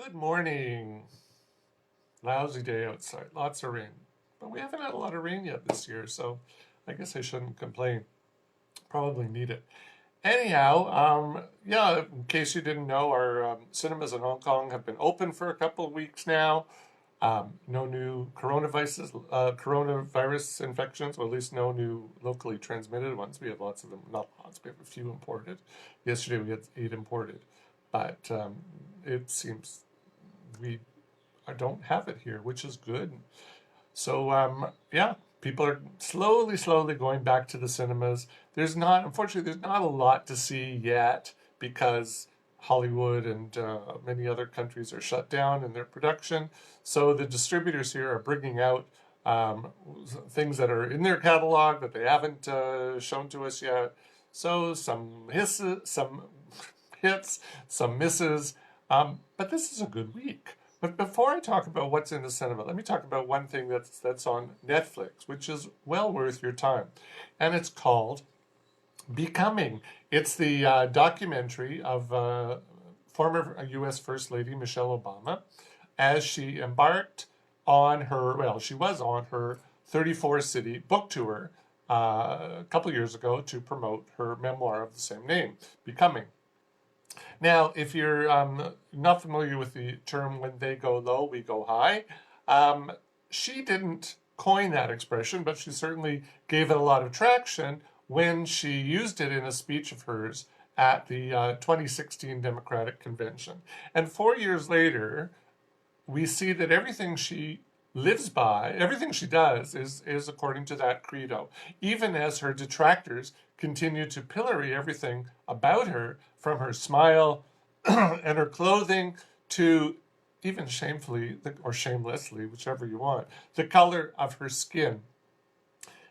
Good morning. Lousy day outside, lots of rain. But we haven't had a lot of rain yet this year, so I guess I shouldn't complain. Probably need it. Anyhow, yeah, in case you didn't know, our cinemas in Hong Kong have been open for a couple of weeks now. No new coronavirus infections, or at least no new locally transmitted ones. We have lots of them, not lots, we have a few imported. Yesterday we had 8 imported, but it seems we don't have it here, which is good. So yeah, people are slowly going back to the cinemas. Unfortunately, there's not a lot to see yet because Hollywood and many other countries are shut down in their production. So the distributors here are bringing out things that are in their catalog that they haven't shown to us yet. So some hits, some misses. But this is a good week. But before I talk about what's in the cinema, let me talk about one thing that's on Netflix, which is well worth your time. And it's called Becoming. It's the documentary of former U.S. First Lady Michelle Obama as she embarked on she was on her 34-city book tour a couple years ago to promote her memoir of the same name, Becoming. Now, if you're not familiar with the term "when they go low, we go high," she didn't coin that expression, but she certainly gave it a lot of traction when she used it in a speech of hers at the 2016 Democratic Convention. And 4 years later, we see that everything she lives by, everything she does is according to that credo, even as her detractors continue to pillory everything about her, from her smile and her clothing to even shamefully or shamelessly, whichever you want, the color of her skin.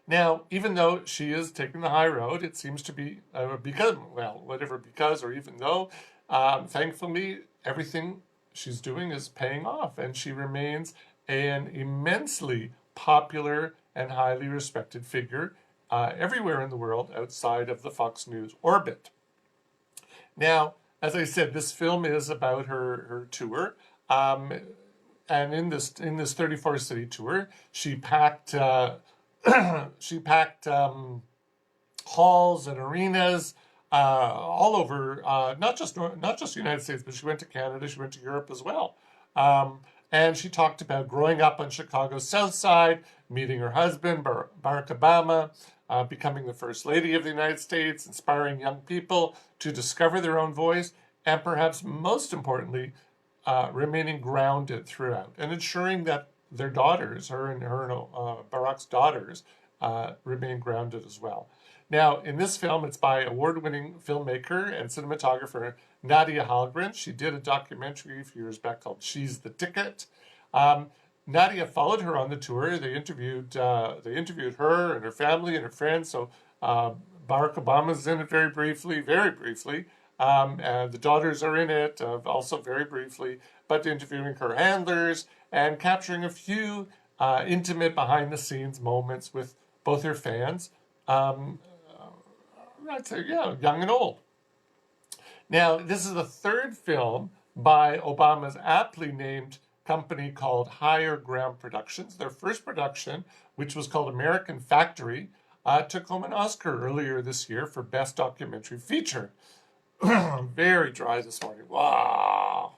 Now, even though she is taking the high road, it seems to be because or even though, thankfully, everything she's doing is paying off, and she remains an immensely popular and highly respected figure everywhere in the world outside of the Fox News orbit. Now, as I said, this film is about her tour. And in this 34-city tour, she packed halls and arenas all over, not just the United States, but she went to Canada, she went to Europe as well. And she talked about growing up on Chicago's South Side, meeting her husband, Barack Obama, becoming the First Lady of the United States, inspiring young people to discover their own voice, and perhaps most importantly, remaining grounded throughout and ensuring that their daughters, her and Barack's daughters, remain grounded as well. Now, in this film, it's by award-winning filmmaker and cinematographer Nadia Hallgren. She did a documentary a few years back called She's the Ticket. Nadia followed her on the tour. They interviewed her and her family and her friends. So Barack Obama's in it very briefly. And the daughters are in it also very briefly, but interviewing her handlers and capturing a few intimate behind-the-scenes moments with both her fans. I'd say, yeah, young and old. Now, this is the third film by Obama's aptly named company called Higher Ground Productions. Their first production, which was called American Factory, took home an Oscar earlier this year for Best Documentary Feature. Very dry this morning. Wow.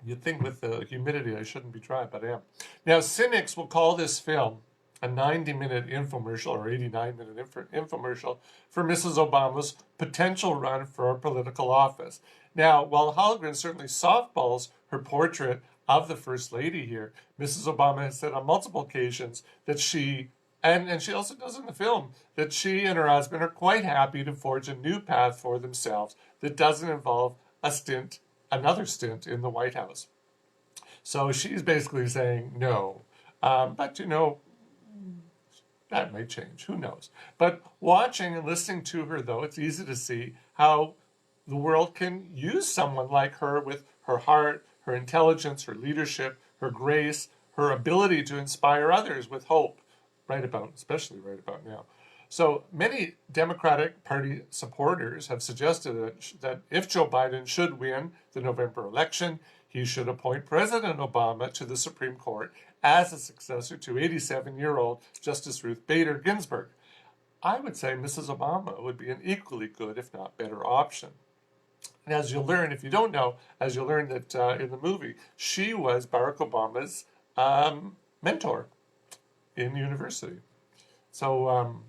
You'd think with the humidity I shouldn't be dry, but I am. Now, cynics will call this film a 90-minute infomercial or 89-minute infomercial for Mrs. Obama's potential run for a political office. Now, while Hallgren certainly softballs her portrait of the First Lady here, Mrs. Obama has said on multiple occasions that and she also does in the film, that she and her husband are quite happy to forge a new path for themselves that doesn't involve another stint in the White House. So she's basically saying no. But that may change. Who knows? But watching and listening to her, though, it's easy to see how the world can use someone like her with her heart, her intelligence, her leadership, her grace, her ability to inspire others with hope, especially right about now. So many Democratic Party supporters have suggested that if Joe Biden should win the November election, he should appoint President Obama to the Supreme Court as a successor to 87-year-old Justice Ruth Bader Ginsburg. I would say Mrs. Obama would be an equally good, if not better, option. And as you'll learn, if you don't know, as you'll learn that in the movie, she was Barack Obama's mentor in university. So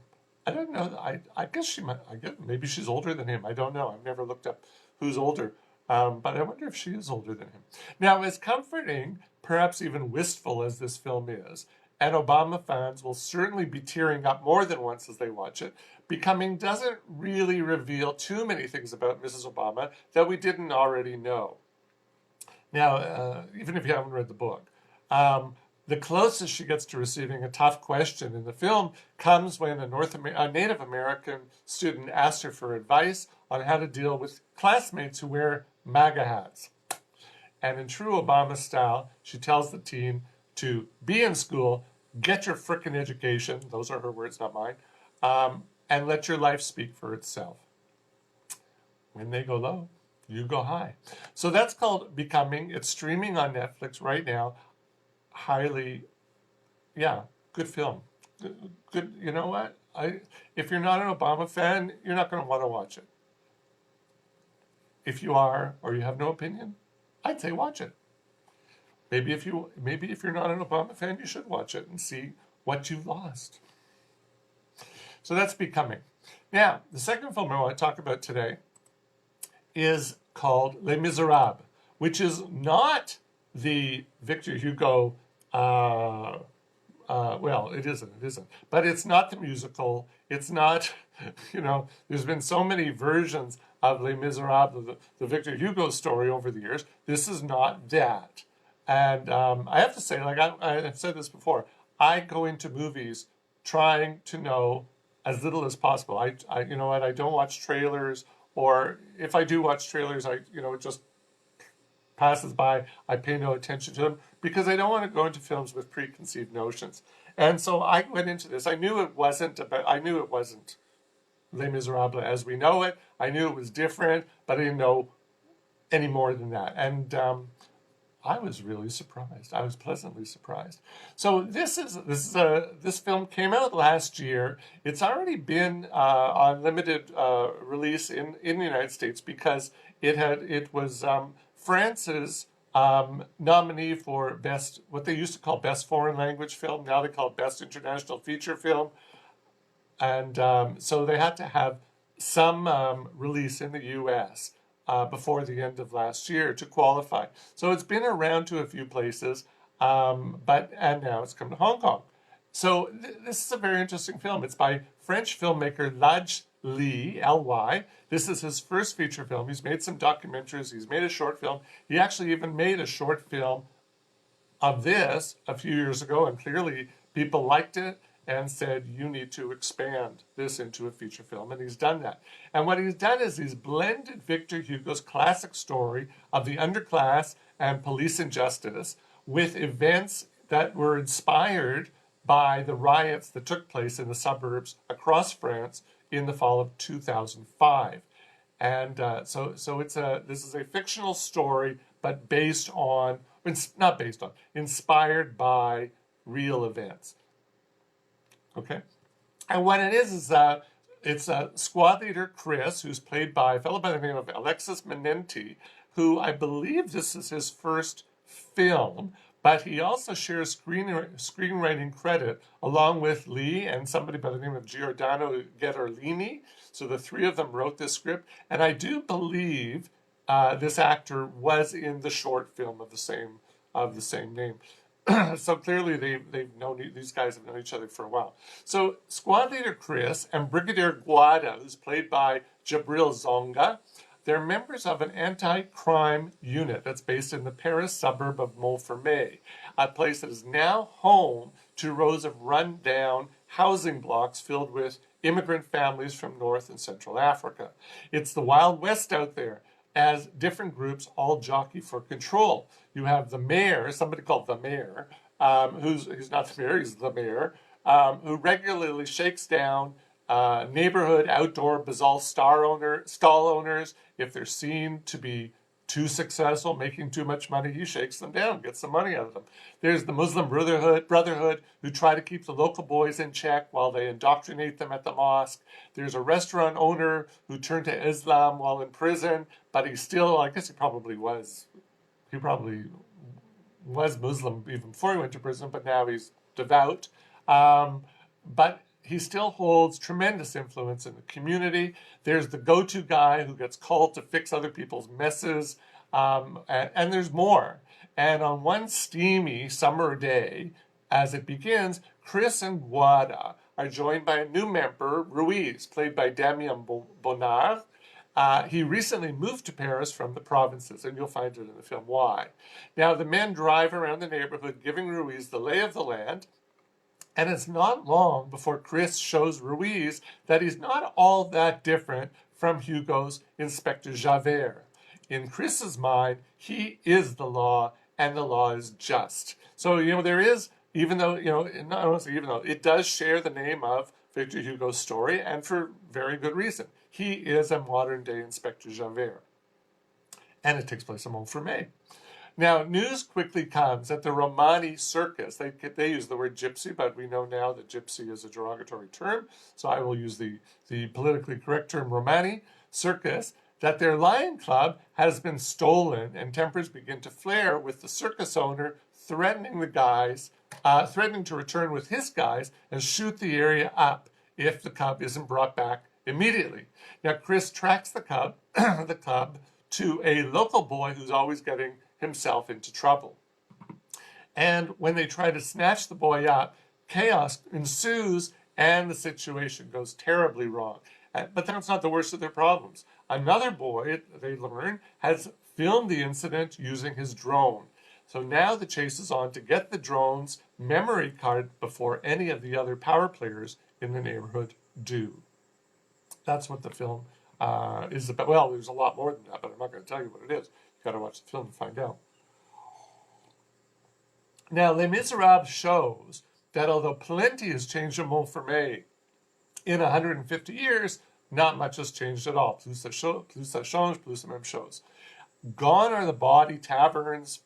I don't know. I guess she might. I guess maybe she's older than him. I don't know. I've never looked up who's older. But I wonder if she is older than him. Now, as comforting, perhaps even wistful as this film is, and Obama fans will certainly be tearing up more than once as they watch it, Becoming doesn't really reveal too many things about Mrs. Obama that we didn't already know. Now, even if you haven't read the book, the closest she gets to receiving a tough question in the film comes when a Native American student asks her for advice on how to deal with classmates who wear MAGA hats. And in true Obama style, she tells the teen to be in school, get your frickin' education, those are her words, not mine, and let your life speak for itself. When they go low, you go high. So that's called Becoming. It's streaming on Netflix right now. Highly, good film. Good. You know what? If you're not an Obama fan, you're not going to want to watch it. If you are, or you have no opinion, I'd say watch it. Maybe if you're not an Obama fan, you should watch it and see what you've lost. So that's Becoming. Now, the second film I want to talk about today is called Les Misérables, which is not the Victor Hugo, it isn't. But it's not the musical. It's not, there's been so many versions of Les Misérables, the Victor Hugo story over the years. This is not that. And I have to say, like I've said this before, I go into movies trying to know as little as possible. I don't watch trailers, or if I do watch trailers, it just passes by. I pay no attention to them because I don't want to go into films with preconceived notions. And so I went into this. I knew it wasn't Les Miserables as we know it. I knew it was different, but I didn't know any more than that. And I was really surprised. I was pleasantly surprised. So this film came out last year. It's already been on limited release in the United States because it was France's nominee for what they used to call best foreign language film. Now they call it best international feature film. And so they had to have some release in the U.S. Before the end of last year to qualify. So it's been around to a few places, and now it's come to Hong Kong. So this is a very interesting film. It's by French filmmaker Laj Ly, L-Y. This is his first feature film. He's made some documentaries. He's made a short film. He actually even made a short film of this a few years ago, and clearly people liked it and said, you need to expand this into a feature film. And he's done that. And what he's done is he's blended Victor Hugo's classic story of the underclass and police injustice with events that were inspired by the riots that took place in the suburbs across France in the fall of 2005. And this is a fictional story, but inspired by real events. Okay, and what it is it's squad leader Chris, who's played by a fellow by the name of Alexis Menenti, who I believe this is his first film, but he also shares screenwriting credit along with Lee and somebody by the name of Giordano Ghetterlini. So the three of them wrote this script, and I do believe this actor was in the short film of the same name. So clearly these guys have known each other for a while. So squad leader Chris and Brigadier Guada, who's played by Jabril Zonga, they're members of an anti-crime unit that's based in the Paris suburb of Montfermeil, a place that is now home to rows of run-down housing blocks filled with immigrant families from North and Central Africa. It's the Wild West out there, as different groups all jockey for control. You have the mayor, somebody called the mayor, who's not the mayor, he's the mayor, who regularly shakes down neighborhood outdoor bazaar stall owners, if they're seen to be too successful, making too much money, he shakes them down, gets the money out of them. There's the Muslim Brotherhood who try to keep the local boys in check while they indoctrinate them at the mosque. There's a restaurant owner who turned to Islam while in prison, but he still, I guess he probably was Muslim even before he went to prison, but now he's devout. But he still holds tremendous influence in the community. There's the go-to guy who gets called to fix other people's messes, and there's more. And on one steamy summer day, as it begins, Chris and Guada are joined by a new member, Ruiz, played by Damien Bonnard. He recently moved to Paris from the provinces, and you'll find it in the film why. Now, the men drive around the neighborhood, giving Ruiz the lay of the land, and it's not long before Chris shows Ruiz that he's not all that different from Hugo's Inspector Javert. In Chris's mind, he is the law, and the law is just. So, there is, even though, not only even though, it does share the name of Victor Hugo's story, and for very good reason. He is a modern-day Inspector Javert. And it takes place in Montfermeil. Now, news quickly comes that the Romani circus, they use the word gypsy, but we know now that gypsy is a derogatory term, so I will use the politically correct term Romani circus, that their lion club has been stolen, and tempers begin to flare with the circus owner threatening to return with his guys and shoot the area up if the cub isn't brought back immediately. Now, Chris tracks the cub to a local boy who's always getting himself into trouble. And when they try to snatch the boy up, chaos ensues and the situation goes terribly wrong. But that's not the worst of their problems. Another boy, they learn, has filmed the incident using his drone. So now the chase is on to get the drone's memory card before any of the other power players in the neighborhood do. That's what the film is about. Well, there's a lot more than that, but I'm not going to tell you what it is. You've got to watch the film to find out. Now, Les Misérables shows that although plenty has changed in Montfermeil in 150 years, not much has changed at all. Plus ça change, plus la même chose. Gone are the bawdy taverns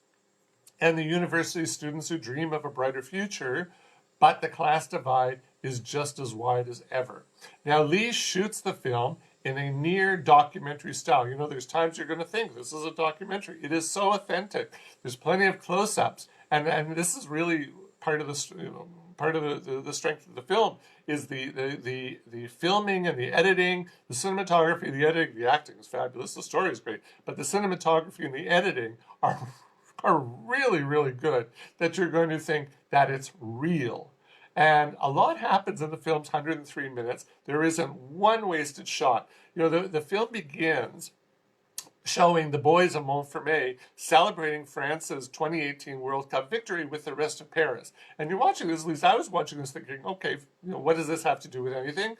and the university students who dream of a brighter future, but the class divide is just as wide as ever. Now, Lee shoots the film in a near documentary style. There's times you're going to think this is a documentary. It is so authentic. There's plenty of close-ups, and this is really part of the strength of the film is the filming and the editing, the cinematography, the editing, the acting is fabulous. The story is great, but the cinematography and the editing are really, really good. That you're going to think that it's real. And a lot happens in the film's 103 minutes. There isn't one wasted shot. The film begins showing the boys of Montfermeil celebrating France's 2018 World Cup victory with the rest of Paris. And you're watching this, at least I was watching this thinking, okay, what does this have to do with anything?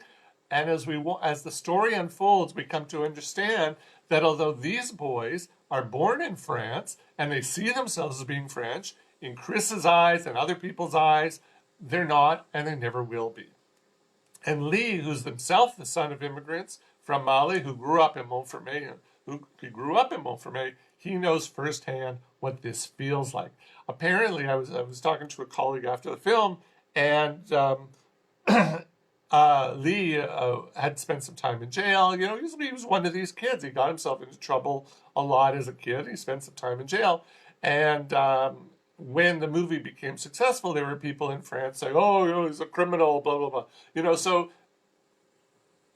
And as the story unfolds, we come to understand that although these boys are born in France and they see themselves as being French, in Chris's eyes and other people's eyes, they're not, and they never will be. And Lee, who's himself the son of immigrants from Mali, who grew up in Montfermeil, he knows firsthand what this feels like. Apparently, I was talking to a colleague after the film, and Lee had spent some time in jail. He was one of these kids. He got himself into trouble a lot as a kid. He spent some time in jail, and when the movie became successful, there were people in France saying, oh, he's a criminal, blah, blah, blah. So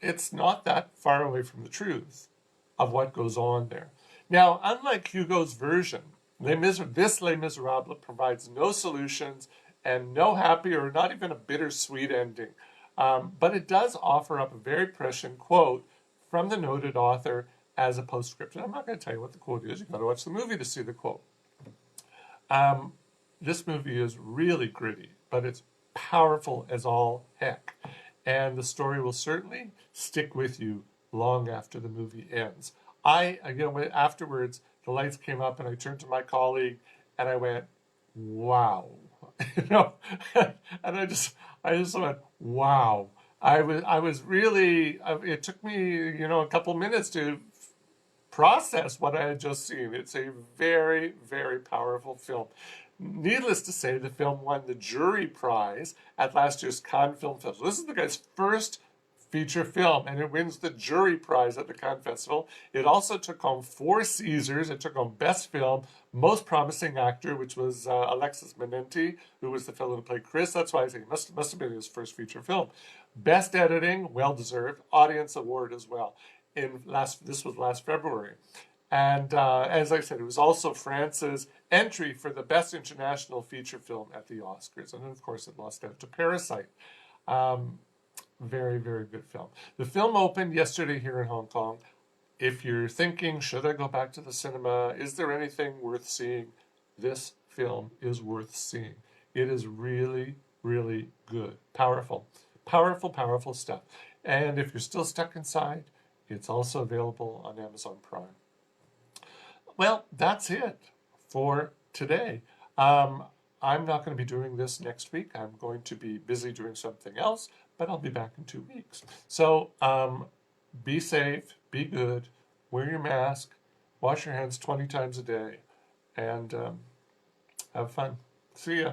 it's not that far away from the truth of what goes on there. Now, unlike Hugo's version, Les Misérables provides no solutions and no happy or not even a bittersweet ending. But it does offer up a very prescient quote from the noted author as a postscript. And I'm not going to tell you what the quote is. You've got to watch the movie to see the quote. This movie is really gritty, but it's powerful as all heck. And the story will certainly stick with you long after the movie ends. Afterwards, the lights came up and I turned to my colleague and I went, wow. And I just went, wow. I was really, it took me, a couple minutes to process what I had just seen. It's a very, very powerful film. Needless to say, the film won the jury prize at last year's Cannes Film Festival. This is the guy's first feature film, and it wins the jury prize at the Cannes Festival. It also took home 4 Caesars. It took home Best Film, Most Promising Actor, which was Alexis Manenti, who was the fellow who played Chris. That's why I think it must have been his first feature film. Best Editing, well deserved. Audience Award as well. This was last February. And as I said, it was also France's entry for the Best International Feature Film at the Oscars. And of course, it lost out to Parasite. Um, Very, very good film. The film opened yesterday here in Hong Kong. If you're thinking, should I go back to the cinema? Is there anything worth seeing? This film is worth seeing. It is really, really good. Powerful. Powerful, powerful stuff. And if you're still stuck inside, it's also available on Amazon Prime. Well, that's it for today. I'm not going to be doing this next week. I'm going to be busy doing something else, but I'll be back in 2 weeks. So be safe, be good, wear your mask, wash your hands 20 times a day, and have fun. See ya.